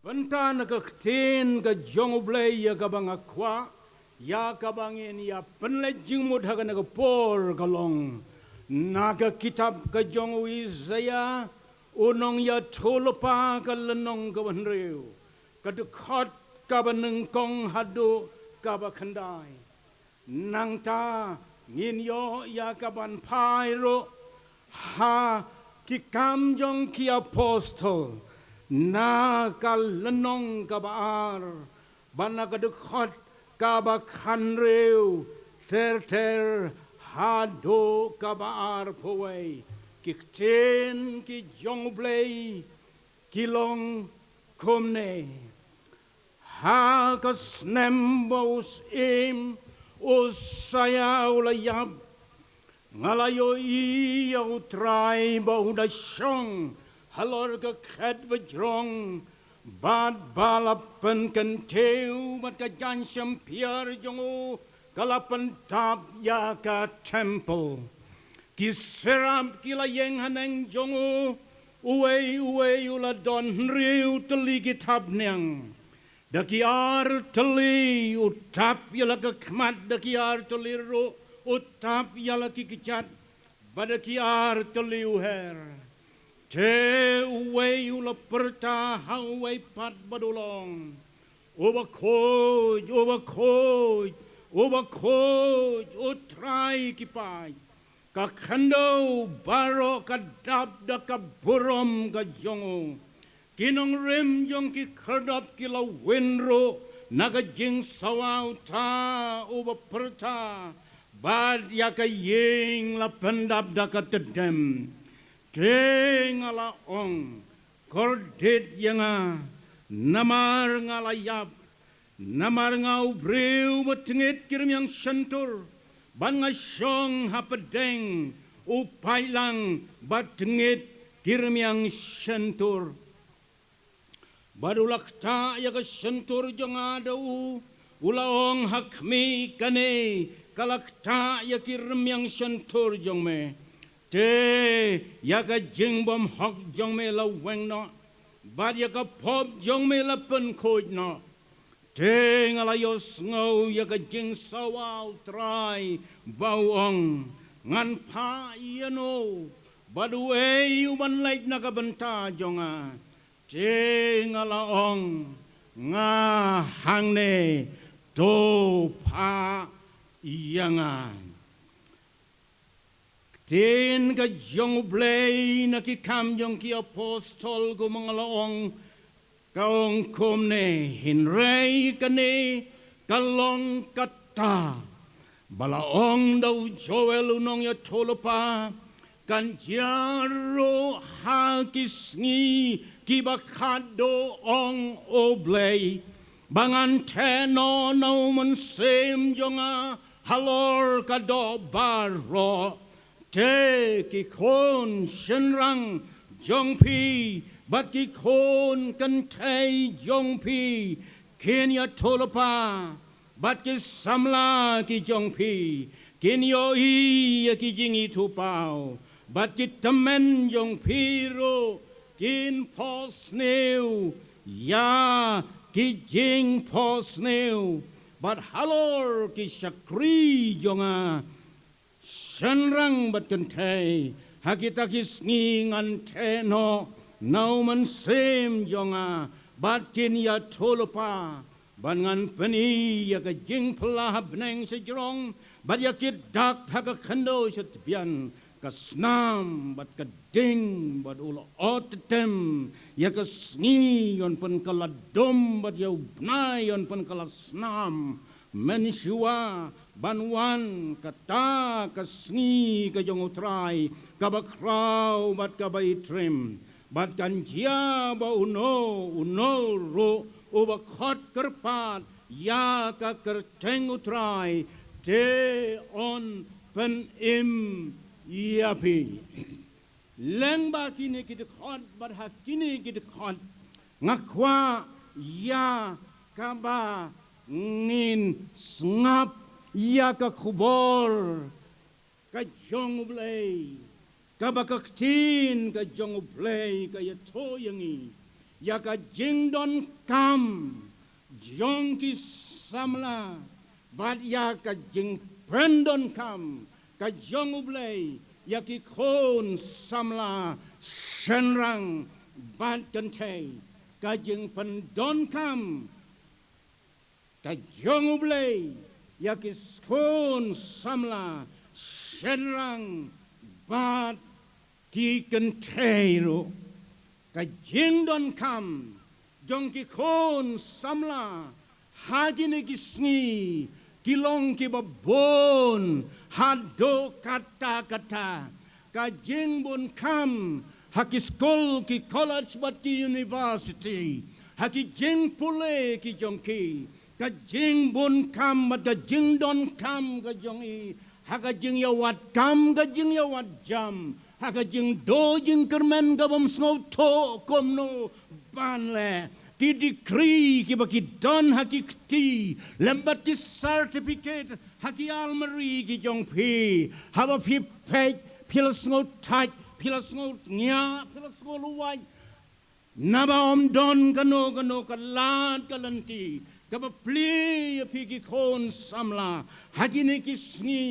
Pentana ka ktin ka jongublay ya kabang akwa ya kabangin ya penlejing mudha ka nagapor kalong naga kitab ka jongu Isaiah unong ya tulupa ka lenong ka banriw kadukot ka banengkong hadu ka bakandai nang ta nginyo ya kaban pairo ha kikam jong ki apostol na kalenong kabaar bana kadukot kabakhanreu ter hado kabaar poway kikten ki jongblay kilong kumne ha kasnembos im usaya ulayab ngalayo iyaw try bauda syong halor ka khed bajrong bad balapan kenteu bat ka jansyam piar jongu kalapan tap ya ka temple kiserap kilayeng haneng jongu uwe ula don riu teli kitab nyang dakiar teli utap yala ka kmat dakiar teli ro utap yala kikichat badakiar teli uher te uwe ula perta hawai pat badulong ubakoj utrai kipai kakando baro kadab da kaburom ka jongo kinong rim jong ki kerdap kila winro naga jing sawaw ta uba perta bad yaka ying la pendap da katedem Keng ala ong kordit yanga namar ngalayap namar ngau breu betengit kirim yang sentur ban ngasyong hapedeng upailang batengit kirim yang sentur badulak ta ya ka sentur jong adau ulaong hakmi kane kalakta ya kirim yang sentur jong me te yaka jingbom hok jong me la weng no bad yaka pop jong me la pen khoj no te ngala yos ngau yaka jing sawal try bawong ngan pa yano badu e uban like naka benta jonga te ngala ong nga hangne to pa yangan Tin ka jong blay na ki kam jong ki apostol ko mga laong kaong kumne hinray kane kalong kata balaong daw Joel unong ya tolopa kan jaro hakisngi kibakado ong oblay bangan teno no man sem jonga halor kado baro te ki kon shenrang jongpi bat ki kon kan tai jongpi kenya tolopa bat ki samla ki jongpi kenyo i ki jingi tupao bat ki tamen jongpi ro kin posneu ya ki jing posneu bat halor ki shakri jonga Shenrang bat kentay hakitakis ngingan teno nauman sem jonga batin ya tolopa bangan pani ya ka jing pelahab neng sejrong bat ya kidak haka kendo setbian kasnam bat kading bat ulo otetem ya kasngi yon pen kaladom bat ya ubnai yon pen kalasnam mensyua banwan kata kasngi ka jong utrai kabakrau bat kabaitrim bat kanjia ba uno ro ubakot kerpat ya ka kerteng utrai te on pen im yapi leng ba kini kidekot bat hakini kidekot ngakwa ya kaba ngin ngap ya ka kubor ka jong blay ka bakaktin ka jong blay ka yato yangi ya ka jing don kam jong ki samla bat ya ka jing pendon kam ka jong ublay ya ki khon samla shenrang bat kan thei ka jing pendon kam ka jong ublay ya ki khon samla shenrang bat ki kan thei ro ka jing don kam jong ki khon samla hajine ki sni kilong ki babon hado kata ka jing bon kam haki school ki college bati university haki jing pule ki jong ki ka jing bon kam ka jing don kam ka jong i haka jing ya wat kam ka jing ya wat jam haka jing do jing kermen ka bom snow to kom no ban le ki decree ki baki don haki kti lembat ki certificate haki almari ki jong pi haba pi pej pilas ngo tight pilas ngo nya pilas ngo luwai naba om don kano ka lad kalanti ka ba pli pi ki khon samla haki ne ki sngi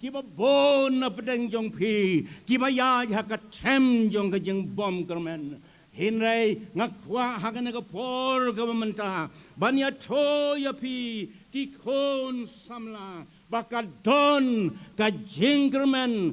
ki ba bon na pedang jong pi ki ba ya haka tem jong ka jing bom kermen hinrai ngakwa hagan ka por governmenta banya thoya pi ki khon samla baka don ka jingerman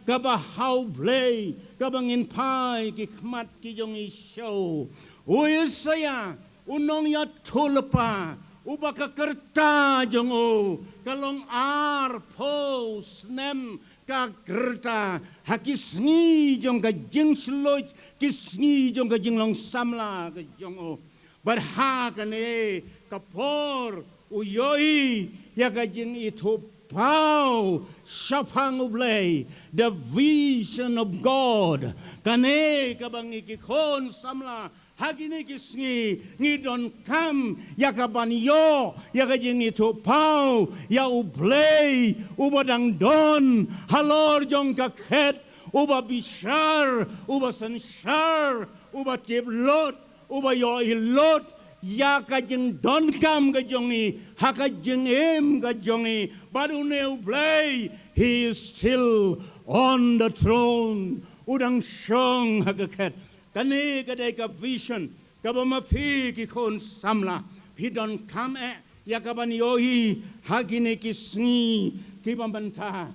ka ba how play ka bangin pai ki khmat ki jong i show uisaya unong ya thulpa ubaka kerta jong o kalong ar po snem ka kerta hakisni jong ka jing sloj kisni jong ka jing long samla ka jong o barha ka ne ka por uyoi ya ka jing itu pau shapang ublay the vision of God kane ka bangi ki khon samla hagini kisni ni don kam ya ka ban yo ya ka jing itu pau ya ublay ubadang don halor jong ka khet uba bishar uba sanshar uba tiblot uba yo ilot ya ka jing don kam ka jongi ha ka jing em ka jongi baru ne ublay he is still on the throne udang shong ha ka khet kane ka dai ka vision ka ba ma phi ki khon samla phi don kam ya ka ban yo hi ha ki ne ki sni ki ban ban ta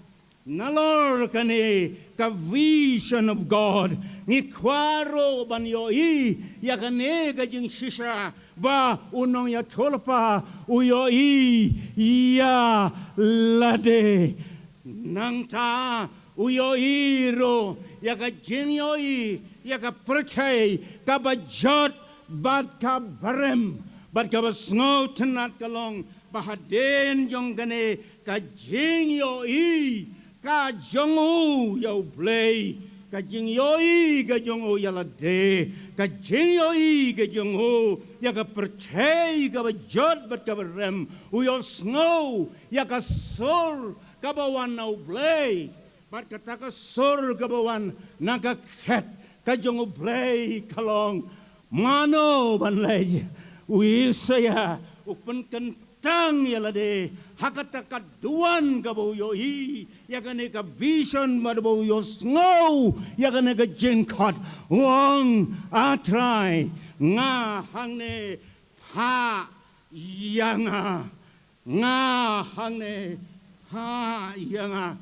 nalor kane ka vision of God ni kwaro ban yo hi ya kane ka jing shisha ba unong ya tholpa uyo i ya lade nang ta uyo i ro ya ka jing yo i ya ka perchay ka ba jot bat ka barem bat ka ba snow tenat kalong bahaden jong gane ka jing yo i ka jong u yo play ka jing yo i ka jong u ya la de ka jing yo i ka jong u ya ka perchay ka ba jot bat ka barem u yo snow ya ka sor ka ba wan no play bat ka ta ka sor ka ba wan na ka khet ka jong play kalong mano ban lay wi saya upen kentang ya la de hakata ka duan ka bo yo hi ya ka ne ka vision ma bo yo snow ya ka ne ka jing khot wong a try nga hang ne pha yanga nga hang ne pha yanga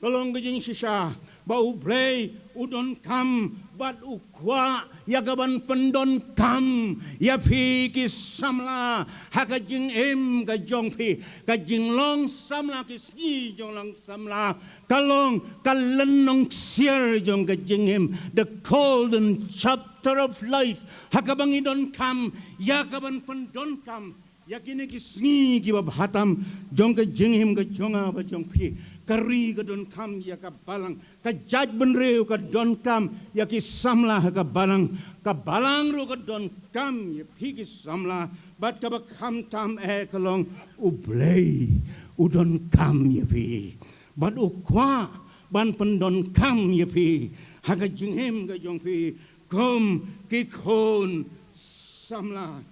kalong ka jing shisha ba u play udon kam bat ukwa ya gaban pendon kam ya phi ki samla ha ka jing em ka jong phi ka jing long samla ki si jong long samla kalong kalen nong sier jong ka jing em the golden chapter of life ha ka bang idon kam ya gaban pendon kam ya kini ki si ki ba hatam jong ka jing em ka jonga ba jong phi kari ka don kam ya ka balang ka jaj benreu ka don kam ya ki samla ka balang ro ka don kam ya phi ki samla bat ka ba kham tam kalong ublay udon kam ya phi bat ukwa ban pendon kam ya phi ha ka jinghem ka jong phi gom kikon samla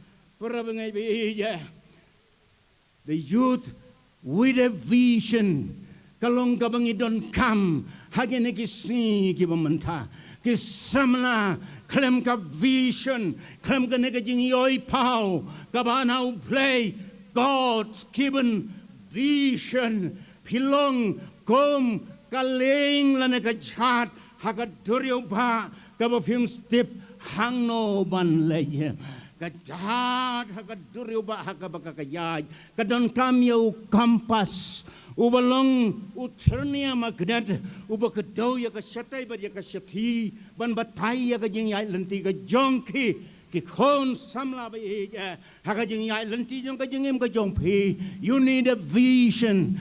parabangai beja. The youth with a vision kalong kabangi don kam hagene kisi kibamanta kisamla kalem ka vision kalem ka nega jing yoi pau kabanau play God's given vision pilong kom kaleng la nega chat hagaduryo ba kabapim step hangno ban leye kajahat hagaduryo ba hagabakakayay kadon kamyo kampas ubalong uternia magnet ubakadaw ya kasyatay ba ya kasyati ban batay ya kajing yay lanti ka jongki kikon samla ba ya hakajing yay lanti jong kajing im ka jongpi. You need a vision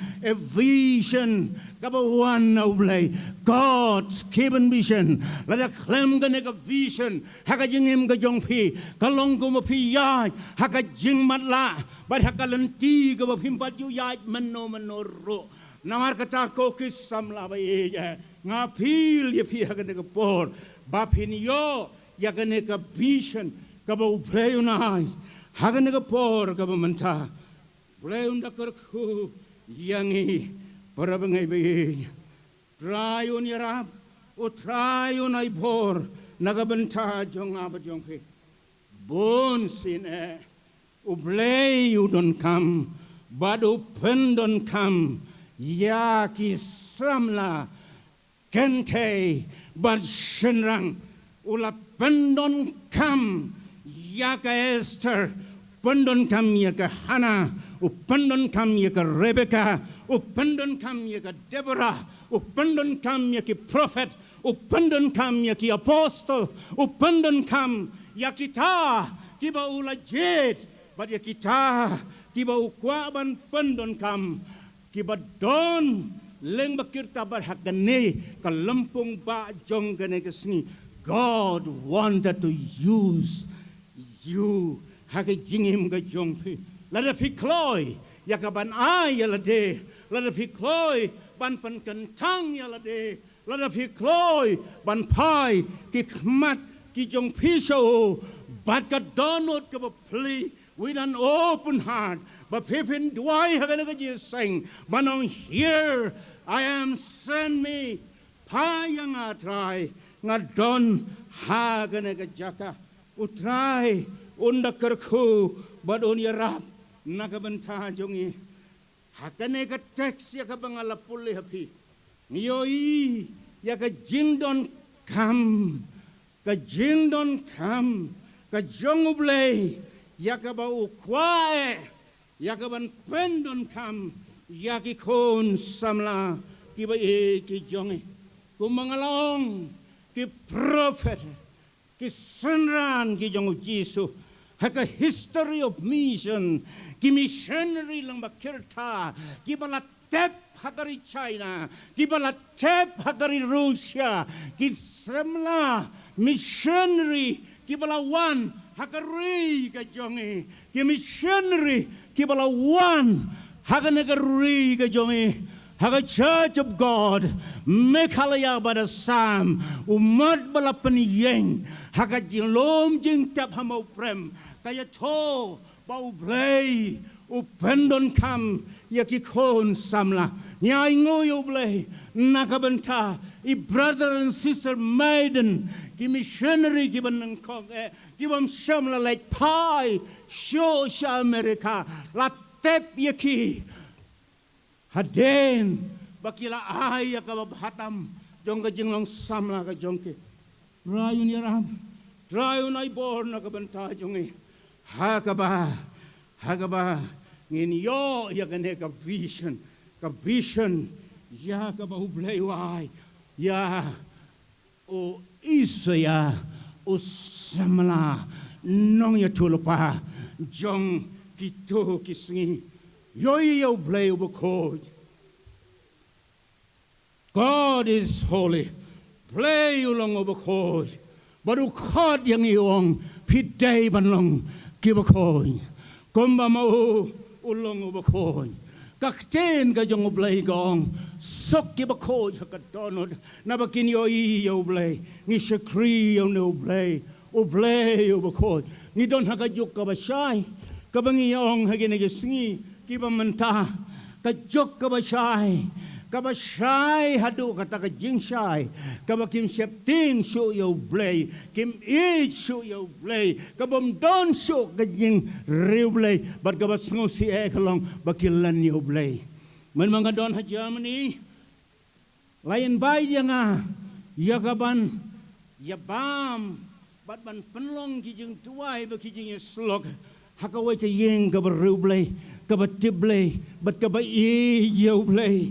kabawan na ublay God's given vision lada klem ka nega vision hakajing im ka jongpi kalong kumapi yay hakajing matla but hakalanti ka bapimpat yu yay manoro namar kata ko kisamla ba ya ngapil ya pi hakanega por bapin yo yakanega vision kaba uplayo na hakanega por kaba manta playon dakarku yangi para bangay ba trayon yarap o trayon ay por nagabanta jong aba jong pi bon sine ublay you don't come but open don't come yaki samla kente but shenrang ula pendon kam yaka Esther pendon kam yaka Hannah upendon kam yaka Rebecca upendon kam yaka Deborah upendon kam yaki prophet upendon kam yaki apostle upendon kam yakita kiba ula jet but yakita kiba ukwaban pendon kam kiba don leng bakirta barhakane kalampung ba jong gane kasni. God wanted to use you hakajingim ga jongpi lada pikloy yakaban ay yalade lada pikloy ban pan kantang yalade lada pikloy ban pai kikmat ki jongpi show but ka donot ka plea with an open heart but pipin dwai haganaga ji sing manong here I am send me payang atrai ngadon haganaga jaka utrai undakarku badon yarap nakabanta jongi haganaga text yakabangala pulli hapi yoi yaka jindon kam ka jindon kam ka jonguble yakaba ukwae yakaban pendon kam yakikon samla kiba ki jongi kumangalong ki prophet ki sunran ki jong Jesu haka history of mission ki missionary lang bakirta ki bala tep hagari China ki bala tep hagari Russia ki samla missionary ki bala one hagari ka jongi ki missionary ki bala one haganagari ka jongi Haga Church of God, mekalaya bada sam, umat balapan yeng, haga jilom jing tap hamau prem, kaya to bau blay, upendon kam yakikon samla, nyai ngoyo blay, nakabanta, I brother and sister maiden, ki missionary giban kong, gibam shamla like pie, show sha America, la tep yaki. Haden bakila ay kababatam jongga jinglong samla ka jongke rayun yaram rayun ay born na kabanta jongi hagaba ngin yo ya gane ka vision ya ka bahublay wai ya o isa ya o samla nong ya tulupa jong kito kisngi Yo blay ubakod. God is holy. Play ulong ubakod. Baru kod yang iong piday banlong kibakod. Kumba mau ulong ubakod. kakten ka jong oblay gong sok ki ba ko ka donod na bakin yo I yo oblay ni shakri yo no oblay o ba ko ni don ha ka juk ka ba shai ka bangi ong ha gini gisngi ki ba menta ka juk ka ba shai kabashay hadu kata ka jing shay kabakim septing so yo blay kim each so yo blay kabom don so ka jing rew blay but kabas ngo si ekalong bakilan yo blay man mga don ha Germany lain bay dia nga yakaban yabam but ban penlong ki jing tuai ba ki jing slok hakaway ka yeng kabarew blay kabatiblay but kabay yo blay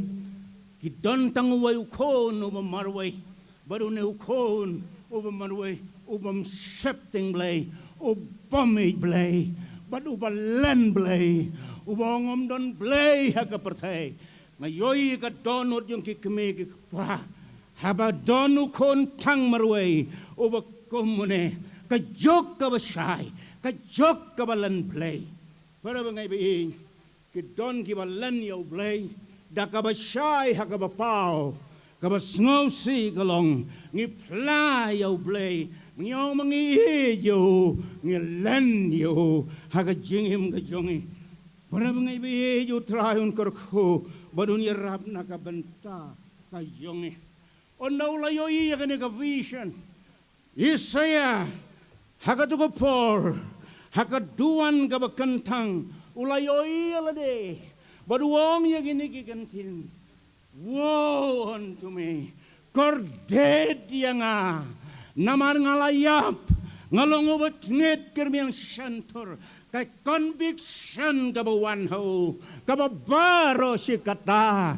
Kidon tanguway ukon ubam marway, baru ne ukon ubam marway, ubam septing blay, ubamid blay, but ubalan blay, ubangom don blay hakapertay. Ngayoy ka donot yung kikimi kikpa, haba donu kon tang marway, ubakomune, kajok ka basay, kajok ka balan blay. Para ba ngay biing, kidon kibalan yaw blay, da kabashay hakabapaw kabasngawsi kalong ngi play yo blay ngiyo mangi yo ngi len yo hakajingim kajongi para mga ibi yo trayon karko badun yarap nakabanta kajongi onaw layo iya kani ka vision Isaya hakatuko por hakaduan kabakantang ulayo iya lade Baduang yang ini kikantin, woe unto me, kordet yang namar ngalayap, ngalongobat net kermiang santor, kay conviction kabawan ho, kababaro si kata,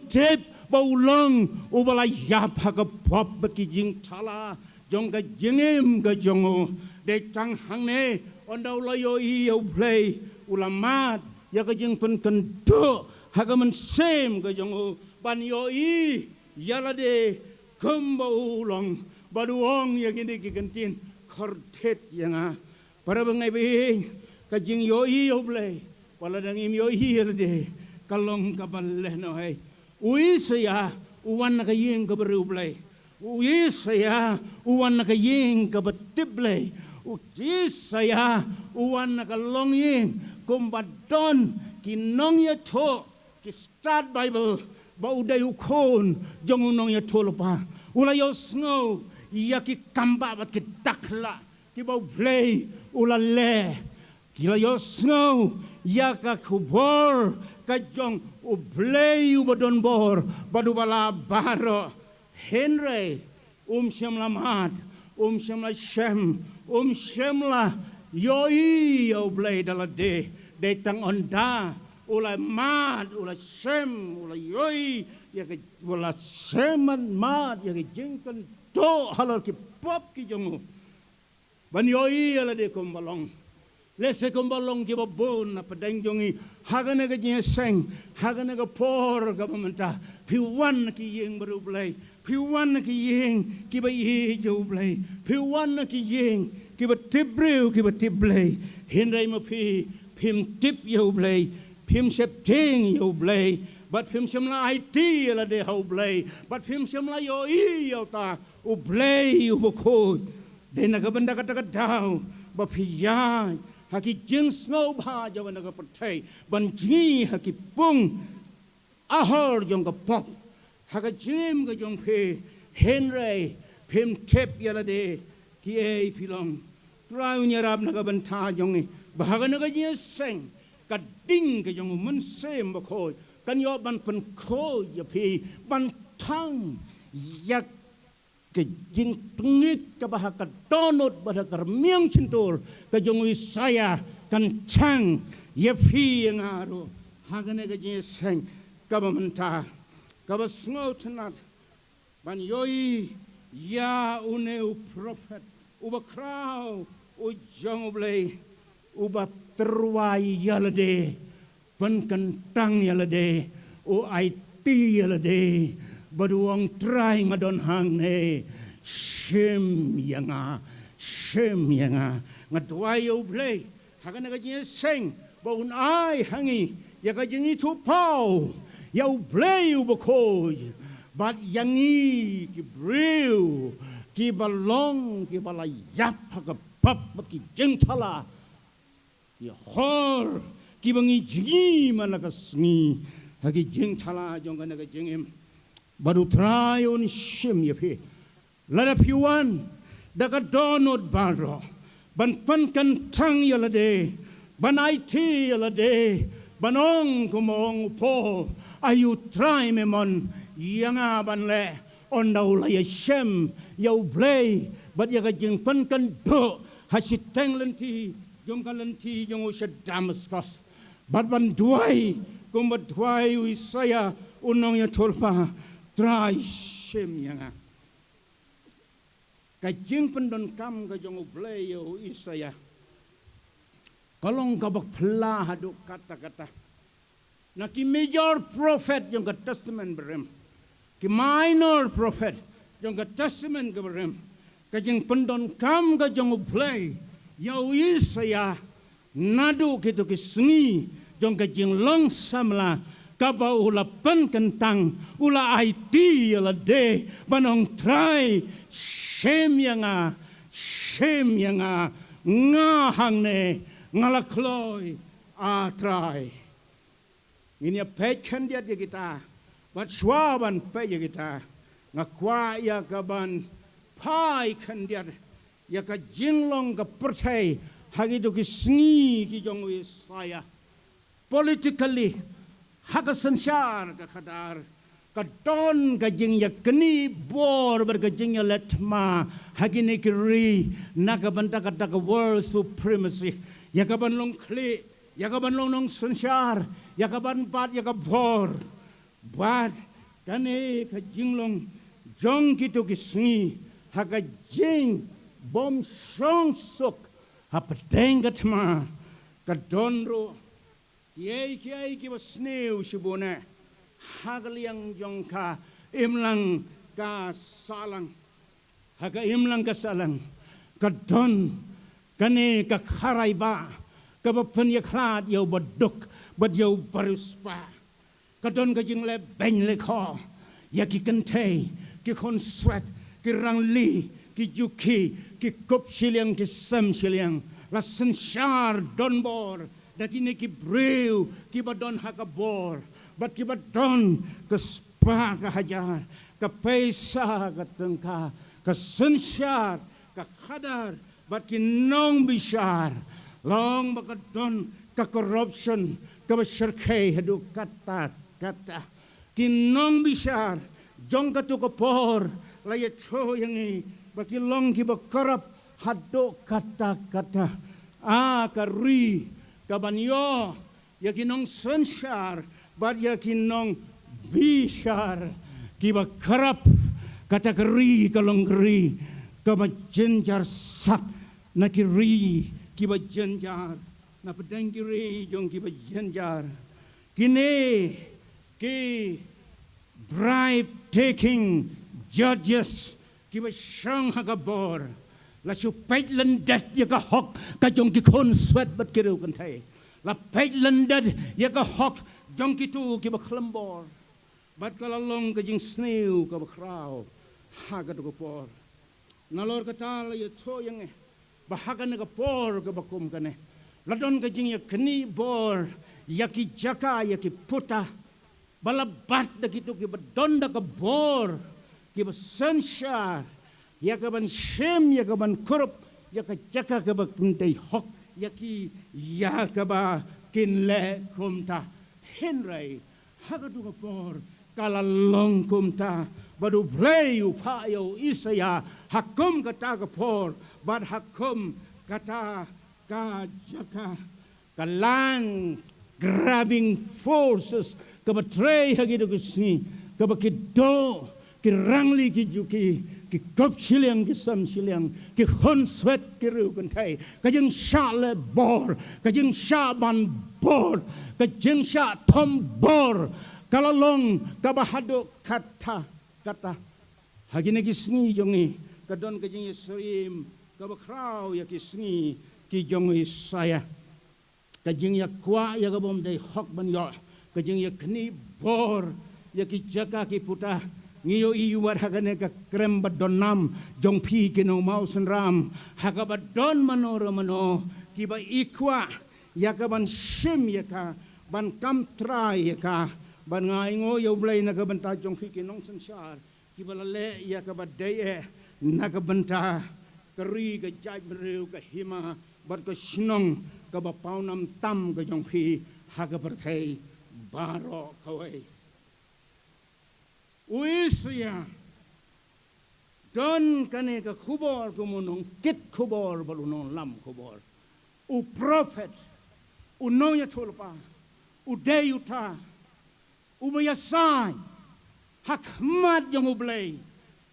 tip baulong ubalayap hakapop bakijing tala, jong kajingim kajongo, de tang hangne, ondaw layo iyo play ulamat. Ya kajing pen kendo hagaman sem kajong ban yo I yalade kemba ulang baduong yang ini kikantin kortet yang para bengai be kajing yo I yo blay pala dangim yo I yalade kalong kaballe no hai ui saya uwan nakayeng kabaru blay ui saya uwan nakayeng kabatiblay ui saya uwan nakalongyeng kumbadon kinong ya to ki start Bible ba uday ukon jong unong ya to pa ulayo snow ya ki kamba bat ki takla ki ba play ulale ki layo snow ya ka kubor ka jong u play ubadon bor badu bala baro Henry shamla mat shamla shem shamla Yoi yo blay dalade de tang onda ulai mad ulai sem ulai yoi ya ke ulai seman mad ya ke jengkan to halal ki pop ki jongo ban yoi ala de kombalong lese kombalong ki babon na padang jongi hagana ke seng hagana ke por governmenta piwan ki yeng baru blay piwan ki yeng ki ba ye jo blay piwan ki yeng kiba tibreu kiba tiblay hinray mo pim tip yo blay pim septing yo blay but pim semla IT la de ho blay but pim semla yo I yo ta u blay u boko de nagabanda kata daw ba piyay haki jing snow ba jawa nagapatay banji haki pung ahor jong ka pop haka jim ka jong Henry pim tip yala de kiay pilong Trayo nyarap nagabanta jong bahaga nagajiya seng kading ka jong mansem bakoy kanyo ban pen ko yapi ban tang yak ke jing tungit ka bahaga donot bahaga miang cintur ka jong Isaya kan chang yapi yang aro haga nagajiya seng kabamanta kabasngo tenat ban yoi ya uneu prophet uba kraw o jong blay uba terwai yalade pen kentang yalade o IT yalade baduang try ngadon hang ne shem yanga ngadwai o blay hagan nagajiya seng baun ai hangi ya ka jing itu pau ya ubleu bokoj but yangi ki breu ki balong ki balayap ka pap ki jing thala ki hor ki bangi jingi malaka sngi hagi jing thala jong kana ka jingim baru try on shim yepe lada piwan daga donod banro ban pan kan tang yalade ban IT yalade banong kumong po ayu try memon yanga ban le on daula ya shem ya blay but ya jing pan kan do hasit tenglanti jong kalanti jong usha Damascus but ban duai kumbat duai wisaya unong ya tolpa try shem yanga kajing pendon kam ka jong blay yo isaya kalong kabak pela haduk kata-kata na ki major prophet jong ka testament berem ki minor prophet jong ka testament ka berem kajing pendon kam ka jong blay yo isaya nadu kitu ki sengi jong kajing long samla kaba ula pen kentang ula IT la de banong try shem yanga ngahang ne ngalakloi a try ini pet kan dia kita bat swaban pe kita ngakwa ya kaban pai kan dia ya ka jinglong ka percay hagido ki sngi ki jong saya politically haka sansar ka khadar ka don ka jing ya kni bor ber ka jing ya letma hagine ki ri nakabanta ka ta world supremacy ya ka ban long kli ya ka ban long nong sansar ya ka ban pat ya ka bor bat kane ka jinglong jong ki to ki sngi haka jing bom song sok hapatenga tma ka donro kiai ki basneu shibone hagaliang jongka imlang ka salang haga imlang ka salang ka don kane ka kharaiba ka bapen ya khat yo baduk bad yo baruspa ka don ka jingle ben le kho ya ki kante ki kon sweat ki rangli ki juki ki kop shiliang ki sam shiliang la sanshar don bor dakine ki breu ki badon hakabor bat ki badon ke spa ka hajar ka pesa ka tengka ka sanshar ka khadar bat ki nong bishar long bakadon ka corruption ka basharkai hadu kata ki nong bishar jong ka to ko por la ye cho yangi baki long ki bakarap hado kata ka ri kabanyo yakinong sanshar bat yakinong bishar kiba karap katakari kalongri kaba jenjar sat nakiri kiba jenjar na pedangiri jong kiba jenjar kine ki bribe taking judges kiba shang hagabor la chu pait landat ya ka hok ka jong ki kon sweat bat kiru kan thai la pait landat ya ka hok jong ki tu ki ba klambor bat kala long ka jing sneu ka ba kraw ha ka to por na lor ka ta la ya tho yang ba ha ka na ka por ka ba kum ka ne la don ka jing ya kni bor ya ki jaka ya ki puta balabat da ki tu ki ba don da ka bor ki ba sanshar ya kaban shem ya kaban kurup ya ka jaka ka ba kuntai hok ya ki ya ka ba kinle kumta henrai haga du por kala long kumta badu play u pa yo isaya hakum kata ka por bad hakum kata ka jaka kalang grabbing forces ka ba tray hagi du kusni ka ba kido ki rangli ki juki ki kop shiliang ki sam shiliang ki khon sweat ki ru kan thai ka jing sha le bor ka jing sha ban bor ka jing sha thom bor kala long ka ba hado kata hagine ki sngi jongi ka don ka jing srim ka ba kraw ya ki sngi ki jongi saya kajing ya kwa ya kabom day hok ban yo kajing ya kni bor ya ki jaka ki puta ngiyo iwar hagane ka krem badonam jong pi kino mausen ram hagabadon manoro mano kiba ikwa ya ka ban shim ya ka ban kam try ya ka ban ngai ngo yo blai na ka banta jong pi kino sansar kiba le ya ka badai na ka banta kari ka jaj breu ka hima bat ka shnong ka ba paunam tam ka jong pi hagabarthai baro kawai Uisya don kane ka khubor kumunong kit khubor balunong lam khubor u prophet u noya tulpa u deyuta u bayasai hakmat yang ublay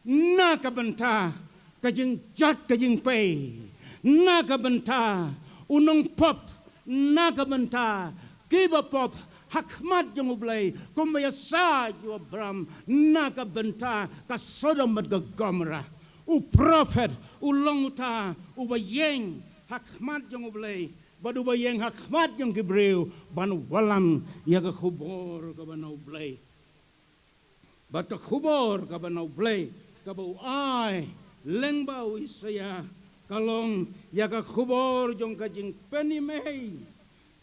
na kabanta kajing jat kajing pay na kabanta unong pop na kabanta kiba pop hakmat yang ublay kumaya sa ju Abraham naga benta ka Sodom at Gomorrah u prophet u longuta u bayeng hakmat yang ublay badu bayeng hakmat yang gibreu ban walam ya ka khubor ka ban ublay bat ka khubor ka ban ublay ka bu ai lengba u isaya kalong ya ka khubor jong ka jing penimei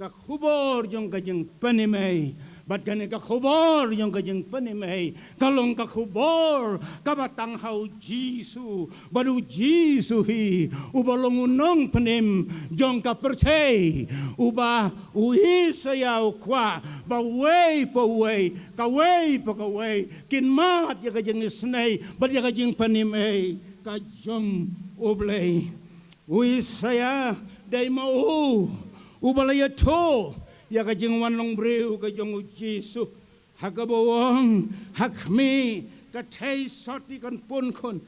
ka khubor jong ka jing penimei bat kane ka khubor jong ka jing penimei kalong ka khubor ka batang hau Jisu baru Jisu hi ubalong unong penim jong ka percay uba uisaya ukwa ba way pa way ka way kin mat ya ka jing snei bat ya ka jing penimei ka jong ublay uisaya dai mau ubalaya to ya ka jing wanong breu ka jong Jisu hakabawang hakmi ka thai soti kan pun kon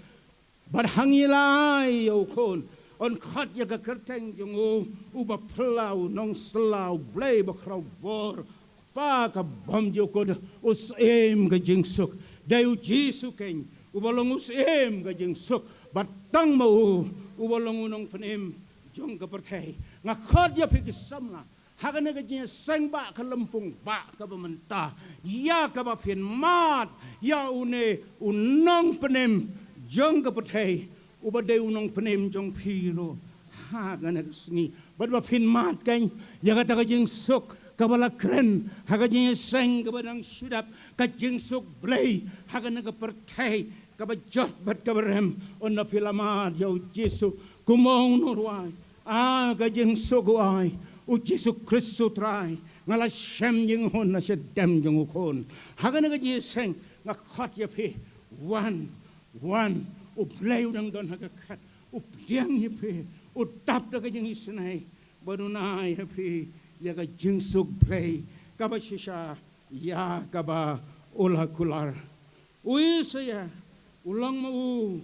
bad hangilai yo kon on khat ya ka kerteng jong uba plau nong slau blay ba kraw bor pa ka bom jo ko us em ka jing suk dai Jisu ken ubalong us em ka jing suk batang mau ubalong unong penem jong ka perthai nga khod ya phik samla hagane ka jing sang ba ka lampung ba ka bamanta ya ka ba phin mat ya une unong penem jong ka perthai ubade unong penem jong phiro hagane ka sngi bad ba phin mat kan ya ka ta ka jing suk ka bala kren haga jing sang ka badang shudap ka jing suk blay hagane ka perthai ka ba jot bat ka rem on na philamat yo Jisu kumong norwai ka jing suguai u Jisu Kristo trai ngala shem jing hon na se dem jing ukon hagana ka jing seng nga khat ya phi one u play udang don haga khat u piang ya phi u tap da ka jing isnai baduna ya phi ya ka jing suk play ka ba shisha ya ka ba ula kular uisaya ulang mau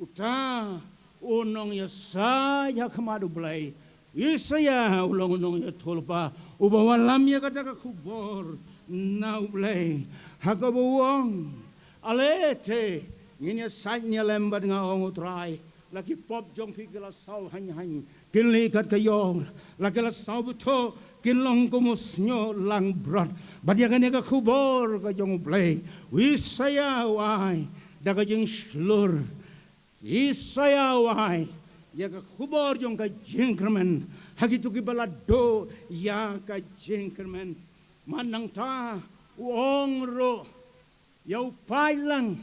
uta unong ya sa ya kamadu blay isaya ulang unong ya tolpa ubawalam ya kata ka kubor na blay hakabawang alete nginya sanya lembat nga ong utray laki pop jong pigala saw hany kinli kat kayor laki la saw buto kinlong kumusnyo lang brot badya kanya ka kubor ka jong blay isaya wai daga jing slur Isaya wahai ya ka khubor jong ka jingkermen hagitu ki balado ya ka jingkermen manang ta uong ro yau pailang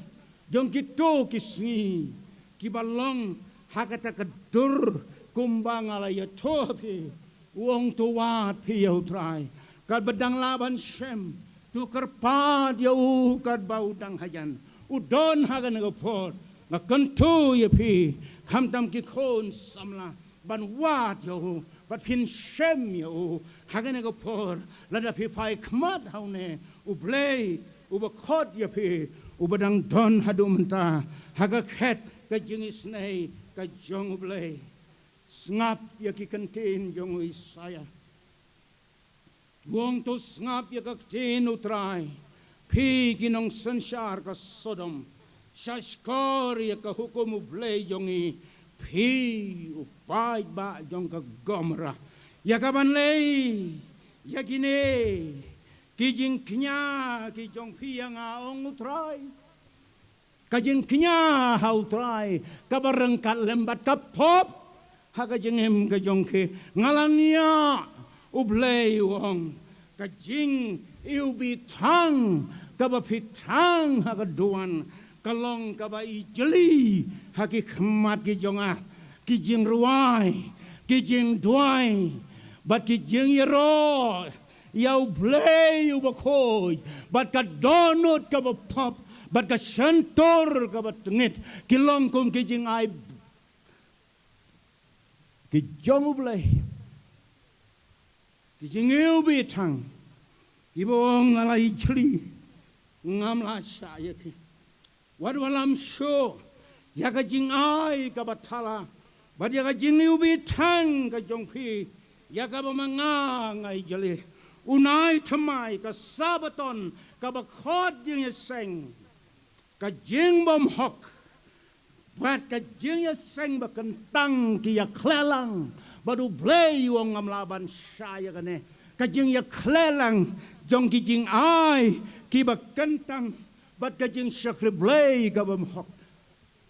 jong ki to kisni ki balong hakata ka dur kumbang ala ya topi uong to wat pi yau trai kad badang laban shem tu kerpad yau kad baudang hajan udon hagan ngapot nga kanto ya pi kamtam ki kon samla ban wat yo bat pin shem yo hagane go por lada pi fai kmat haune u blay u ba khot ya pi u badang don hadumta haga khet ka jingis nei ka jong blay snap ya ki kantin jong Isaya wong to snap ya ka tin utrai pi kinong sanshar ka Sodom Shashkor ya ka hukum blay jongi pi upai ba jong ka Gomorrah ya kaban lei ya kine ki jing knya ki jong phi nga ong utrai ka jing knya ha utrai ka bareng kat lembat ka pop ha ka jengem ka jong ke ngalania ublei wong ka jing iu bi thang ka ba phi thang ha ka duan kalong ka ba i jeli ha ki khmat ki jonga ki jing ruai ki jing duai bat ki jing yero yau blei u ba khoi bat ka donut ka ba pop bat ka shantor ka ba tengit ki long kum ki jing ai ki jong u blei ki jing iu bi thang ki bong ala i jeli ngam la sha ye ki Wadwalam show, yaga jing ai kabatala, but yaga jing ubi tang ka jongpi, yaga bamanga ngai jali, unai tamai ka sabaton ka bakod jing seng, ka jing bom hok, but ka jing seng bakentang ki ya klelang, badu blei wong ngamlaban shaya kane, ka jing ya klelang jong ki jing ai ki bakentang. But kajing syakri blay kabam hok.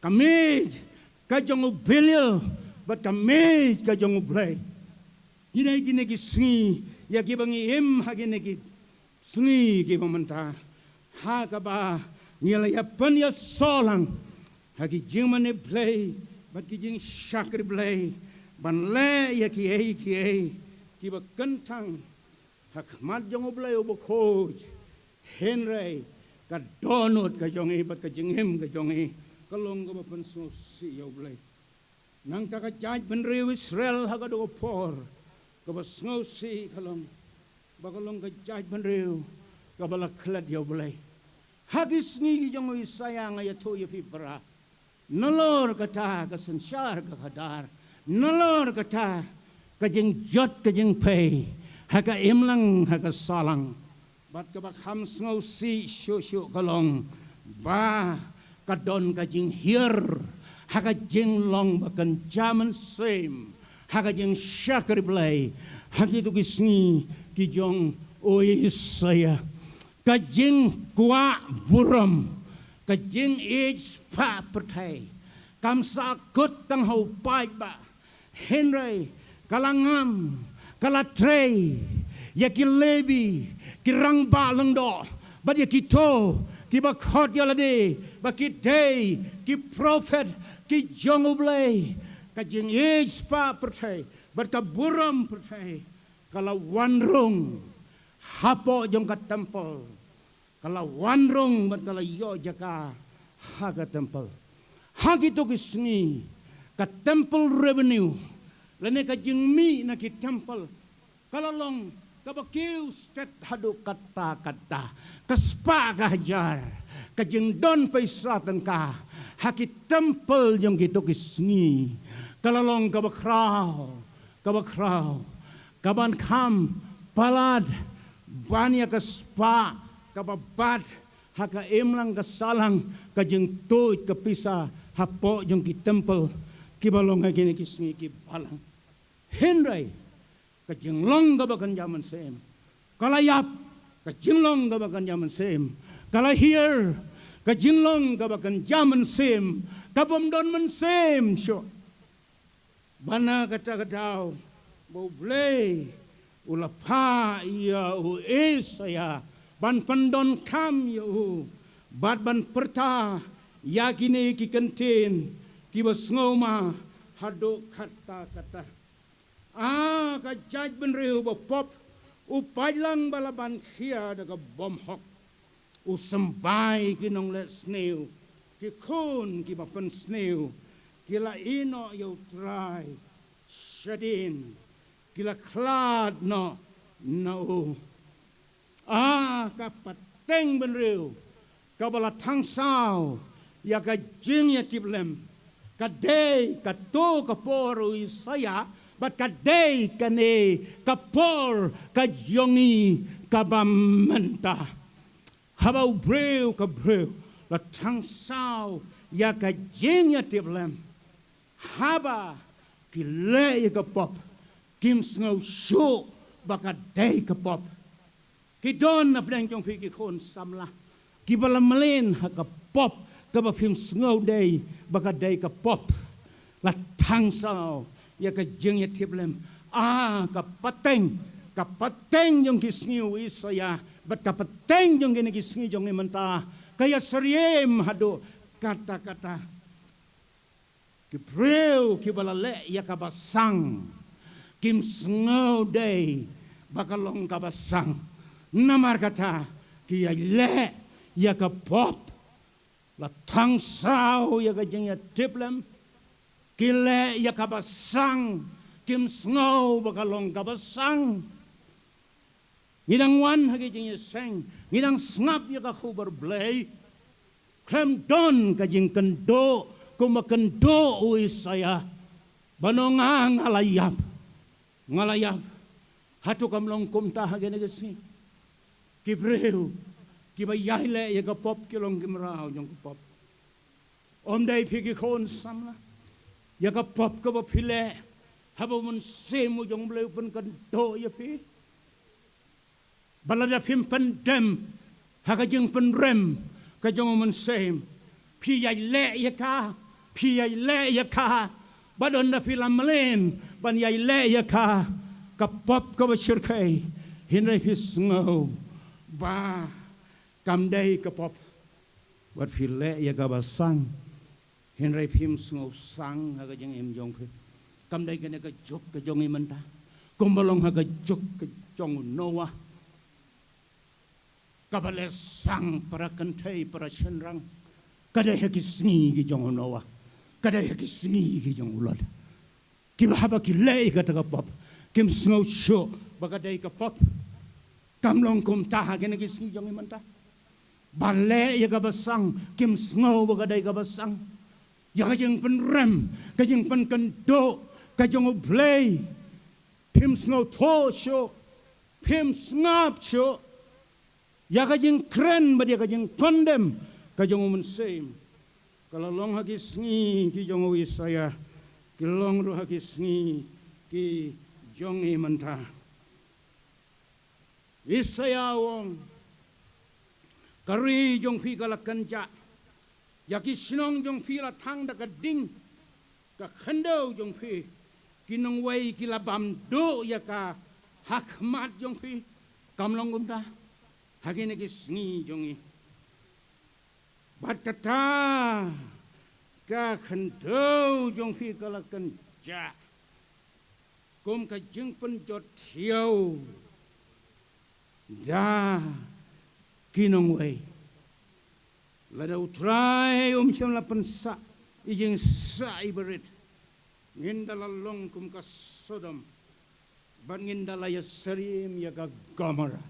Kamij kajong ubilil. But kamij kajong ublay. Hinay ginegi singi. Ya kibangi im ha ginegi singi kibamanta. Ha kaba nilayapan ya solang. Ha kijing mani blay. But kijing syakri blay. Ban le ya kiay kiay. Kiba kentang. Ha kmat jong ublay ubukoj. Henry. Ka donut ka jongi bat ka jingim ka jongi kalong ka ban so si yo blai nang ta ka jaj ben rew Israel ha ka do por ka ba sngo si kalong ba kalong ka jaj ben rew ka bala klat yo blai ha ki sngi jong sayang ya to ye pi bra nalor ka ta ka sanshar ka kadar nalor ka ta ka jing jot ka jing pay ha ka imlang ha ka salang bat ka bakham sngo si shu kalong ba ka don ka jing hier ha ka jing long bakan jaman same ha ka jing shakri blay ha ki tu kisni ki jong oi saya ka jing kwa buram ka jing age pa pertai kam sa kut tang ho pai ba Henry kalangam kalatrei ya ki lebi ki rang ba lang do ba ya ki to ki ba khot ya la de ba ki day ki prophet ki jong oblay ka jing age pa pertai ba ka buram pertai kala wanrung hapo jong ka temple kala wanrung ba kala yo jaka ha ka temple ha ki to ki sni ka temple revenue lene ka jing mi na ki temple kala long kabakiw stet hadu kata kaspa gajar kajing don paisa tengka haki temple yang gitu kisni kalalong kabakraw kaban kam palad banya kaspa kababat haka imlang kasalang kajing tuit kapisa hapo yang ki temple kibalong kini kisni kibalang Henry kajing long gabakan zaman sem kalayap kajing long gabakan zaman sem kalahir kajing long gabakan zaman sem kabom don men sem syo bana kata katau bo blay ulapa ia u esaya ban pendon kam yo bat ban perta yakine ki kenten ki basngoma hado kata ka jaj ben reu ba pop u pailang balaban khia da ka bom hok u sambai ki nong le sneu ki khun ki ba pen sneu ki la ino yo try shadin ki la klad no ka pateng ben reu ka bala thang sao ya ka jing ya tiblem ka day ka to ka poru isaya but kadai kane kapor kajongi kabamenta habau breu ka breu la tang sao ya ka jing ya tiblem haba ki le ka pop kim snow show baka day ka pop ki don na pneng jong phi ki khon samla ki bala malen ha ka pop ka ba phim snow day baka day ka pop la thang sao ya ka jing ya tiblem ka pateng jong ki sniu isaya bat ka pateng jong ki sni jong menta kaya seriem hado kata-kata ki preu ki balale ya ka basang kim snow day bakalong ka basang namar kata ki le ya ka pop la thang sao ya ka jing ya tiblem ki le ya ka basang kim snow bakalong ka basang ngidang wan hagi jing seng ngidang snap ya ka khubar blay klem don ka jing kendo kumakendo ui saya banongang ngalayap hatu kamlong kumta hagi nagasi kibreu kibayale ya ka pop kilong kimrao jong pop om day pigi khon samla ya ka pop ka ba phile habo mun semu jong bleu pun kendo ya pi balada phim pandem haga jing penrem ka jong mun sem pi ya le ya ka badon da filam malen ban ya le ya ka pop ka ba shirkai hinrai fi snow ba kam dai ka pop wat fi le ya ka ba sang hinrai phim snow sang haga jing em jong phi kam dai ka ne ka jok ka jong im ta kumbalong haga jok ka jong noah kabale sang para kantai para shenrang kada haki sni gi jong noa kada haki sni gi jong ulad ki haba ki lei ka ta pop kim snow show bagadai ka pop kamlong kum ta ha gi sni jong imanta bale ya ka basang kim snow bagadai ka basang ya ka jeng penrem ka jeng pen kendo ka jong play pim snow to show pim snap show ya ka jing kren ba dia ka jing condemn ka jong mun sem kalau long hagi sngi ki jong wi saya ki long ru hagi sngi ki jong i manta isaya wong kari jong phi kala kanja ya ki sinong jong phi la thang da ka ding ka khando jong phi ki nong wei ki la bam do ya ka hakmat jong phi kam long gum da hagi nagi sngi jongi bat kata ka khando jong phi kala kan ja kum ka jing pen jot thiau da kinong wei la dau try cham la pen sa ijing sa iberit ngindala long kum ka sodom ban ngindala ya serim ya ka gomora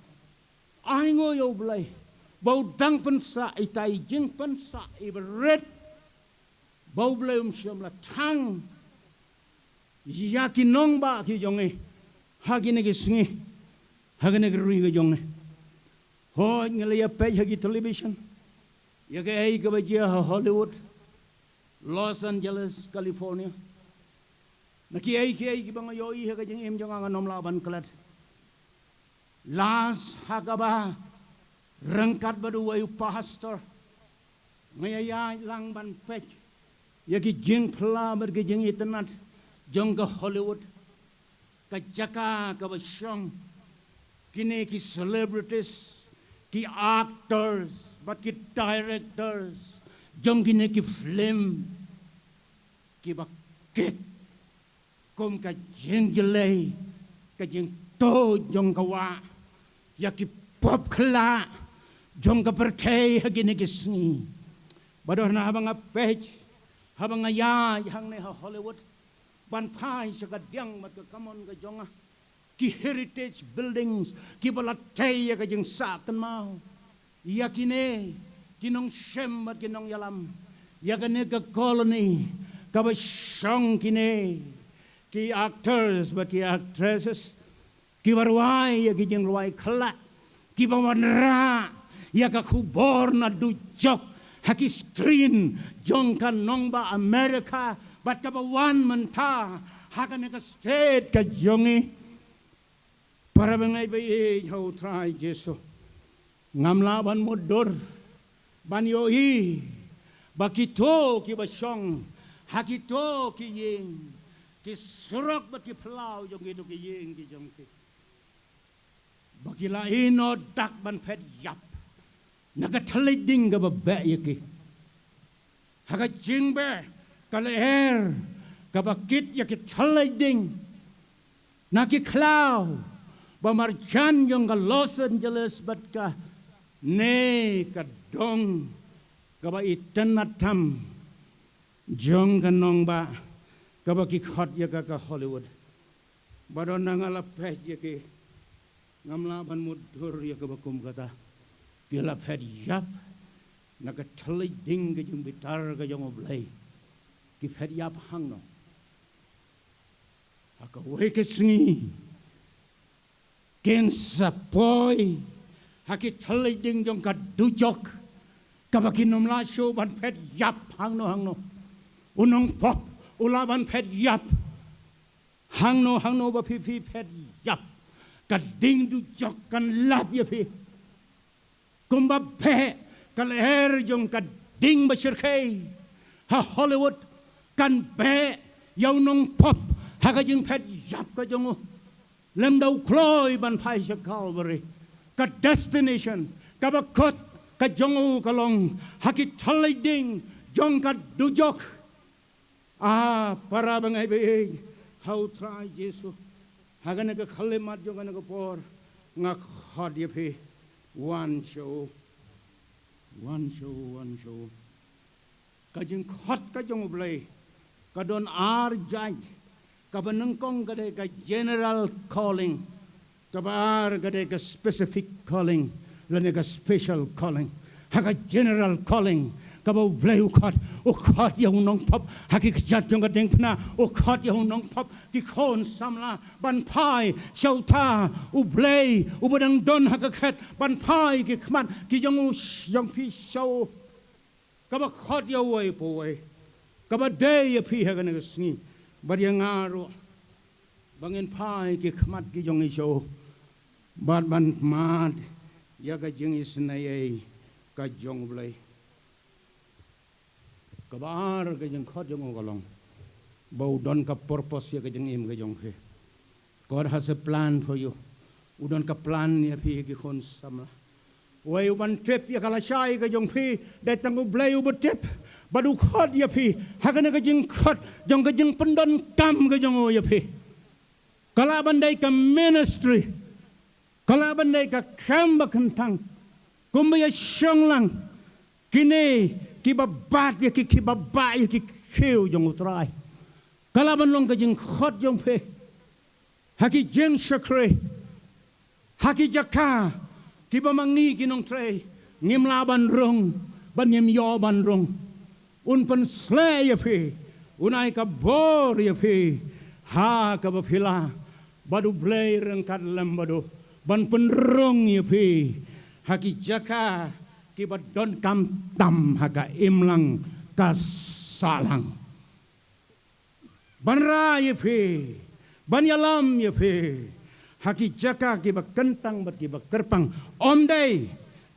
ai ngồi yêu blay bầu đăng phân sa itai jing phân sa ibret bầu blay siam la thang yakin nong ba ki jonge hagine ki sngi hagine ki ring jonge ho ngale ya pe hagi television ya ke ai ka ba Hollywood Los Angeles California na ki ai ki bang yo i haga jing em jonga nom la ban klat Las hagaba rengkat berdua pastor ngaya lang ban pech yaki jing pla berge jing internet jong ke Hollywood ka jaka ka basyong kini ki celebrities ki actors but ki directors jong kini ki film ki bakit kom ka jing jelay ka jing to jong kawa yaki pop kla jong ka pertay hagine gisni bador na habang page habang ya hang ne Hollywood ban pai sa kadyang mat ka kamon ka jonga ki heritage buildings ki balatay ka jing sa kan mau yakine kinong shem mat kinong yalam yakane ka colony ka ba shong kine ki actors but ki actresses ki warwai ya ki jing ruai khala ki bawanra ya ka kubor na dujok haki screen jong kan nongba America bat ka bawan manta hakan ka state ka jongi para bengai be hau trai Yesu ngamla ban modor ban yoi bakito ki basong hakito ki yeng ki surok bat ki plau jong itu ki yeng ki jong ki bagi lain dak ban pet yap nagataliding ka ba yaki haga jingbe kaleher kabakit yaki taliding naki klaw bamarjan yung ka Los Angeles bat ka ne ka dong kaba itanatam jong ka nong ba kaba kikot yaka ka Hollywood badon nangalapet yaki ngamlaban mudur yaka bakum kata kilapet yap nagataliding ka yung bitar ka yung oblay kipet yap hang no akaway kasingi kensa poy hakitaliding yung kadujok kabakinom lasyo ban pet yap hang no unong pop ulaban pet yap hang no ba pipi pet yap kading dujok kan lap yapi kumba pe kaleher yung kading basirkay ha Hollywood kan pe yaw nong pop hakajing pet yap ka yung lem daw kloy ban pai sa Calvary ka destination ka bakot ka jongu kalong hakitaliding jong ka dujok para bangay be how try Jesus hagan ka khalemat jong ka por nga khod yapi one show kajing khot ka jong blay ka don judge ka banengkong ka de ka general calling ka bar ka de ka specific calling lane ka special calling haka general calling ka ba blay ukhat yung nong pop haki jat jong ka ding na ukhat yung nong pop ki khon samla ban pai shauta u blay u badang don haka khat ban pai ki khman ki jong yung pi show ka ba khat yo way po way ka ba day pi haka na sngi bad yang aro bangin pai ki khmat ki jong show bad ban mat ya ka jing isnai ka jong blay kabar ka jeng khot jong golong bau don ka purpose ya ka jeng im ka jong he God has a plan for you udon ka plan ya pi ki khon samla way uban trip ya kala shai ka jong pi datang blay u trip badu khot ya pi hakana ka jeng khot jong ka jeng pendon kam ka jong ya pi kala bandai ka ministry kala bandai ka kamba kentang kumbaya shonglang kini kibabat ya kibaba ya kiu jong utrai kalaban long ka jeng khot jong pe haki jeng shakre haki jaka kibamangi kinong tre ngim laban rong ban ngim yo ban rong un pan slay ya pe unai ka bor ya pe ha ka bapila badu blay reng kat lembado ban penrong ya pe haki jaka kibat don kam tam haka imlang kasalang banra yepe banyalam yepe haki jaka kibat kentang bat kibat kerpang omday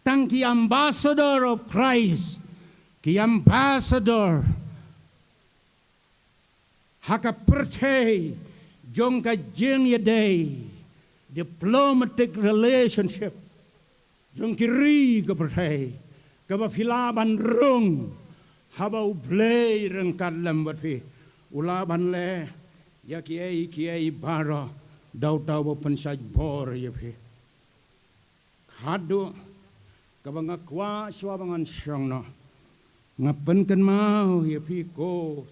tang ki ambassador of Christ ki ambassador haka percay jong ka jeng yaday diplomatic relationship jong kiri ka percay ka ba filaban rung habau blay reng kadlam bat fi ulaban le ya kiai bara daw ba pensaj bor ya fi khadu ka ba ngakwa swabangan syang no ngapen kan mau ya fi ko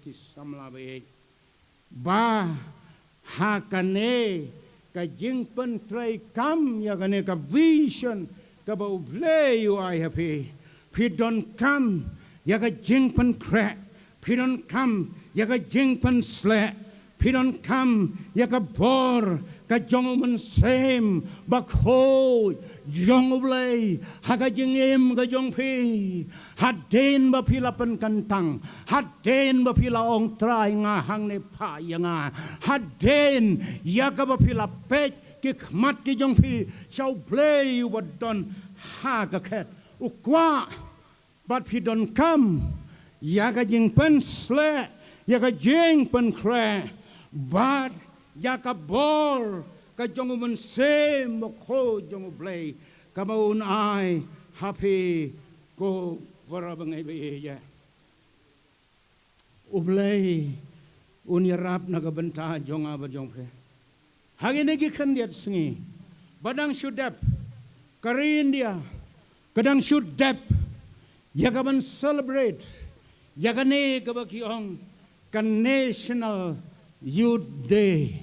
kisamla ba hakane ka jing pen tray kam ya kane ka vision ka ba ublay you I happy pi don kam ya ka jing pen crack pi don kam ya ka jing pen sle pi don kam ya ka bor ka jong man sem bakho jong blay haga jingem ka jong phi haden ba philapan kantang haden ba phila ong trai nga hang ne pha yanga haden yaga ba phila pet ki khmat ki jong phi shau play you what don ha ka khet ukwa but phi don come yaga jing pen sle yaga jing pen kre but yaka bor ka jong man sem mo kho jong blay ka maun ai happy ko wara bangai be ya ublay unyarap nagabanta jong aba jong phe hagin gi khandiat singi badang shudap karindia kadang shudap yaga man celebrate yaga ne ka bakiong ka national Youth Day.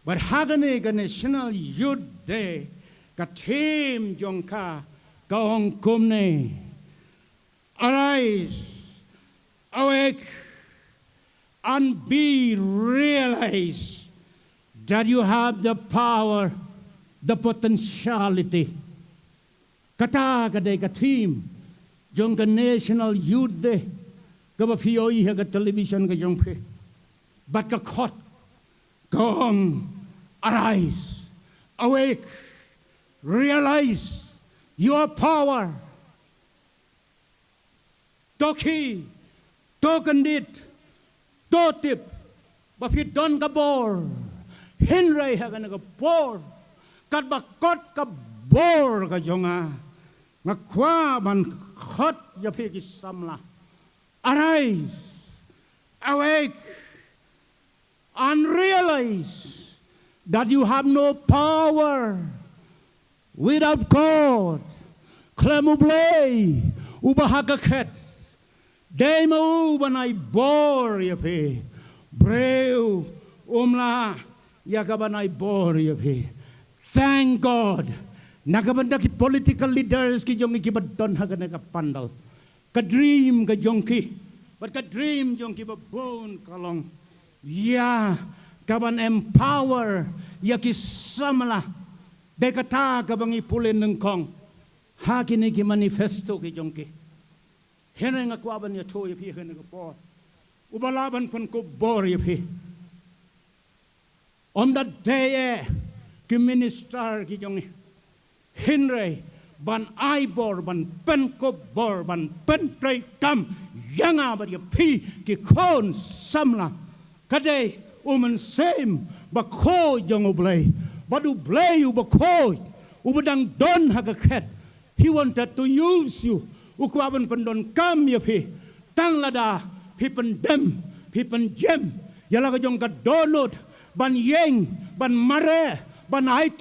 But hagane ka National Youth Day ka team jongka ka ong kumne. Arise, awake, and be realized that you have the power, the potentiality. Kata ka day ka team jongka National Youth Day ka ba fiyoy ka television ka jongpe. But ka caught, come, arise, awake, realize your power. Toki, tokandit, totip, but if don't ka bor, Henry ha ka bor, kat ba kot ka bor ka jonga, ngakwa ban khot ya phi ki samla. Arise, awake, and realize that you have no power without God. Klemublay, ubahagaket, demo banay bor yapi, breu umla yakabanay bor yapi. Thank God. Nakabanda ki political leaders ki jong ikibadon hagan nakapandal. Ka dream ka jong ki, but ka dream jong ki babon kalong. Ya, kaban empower ya kisamla dekata kabang ipulen ng kong hakin ki manifesto ki jongki heneng akwaban ya to ya pi heneng po ubalaban pun ko bor ya pi on that day ki minister ki jong henry ban aibor ban pen ko bor ban pen tray kam yanga ba ya pi ki kon samla Kaday uman sem bakho jong oblay badu blay u bakho ubadang don hagaket he wanted to use you ukwaban pandon kam ya phi tang lada phi pandem phi panjem yala ka jong ka donot ban yeng ban mare ban it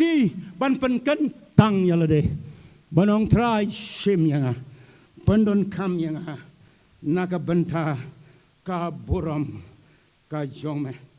ban pankan tang yala de banong try shim yanga pandon kam yanga nakabanta ka buram ka jong me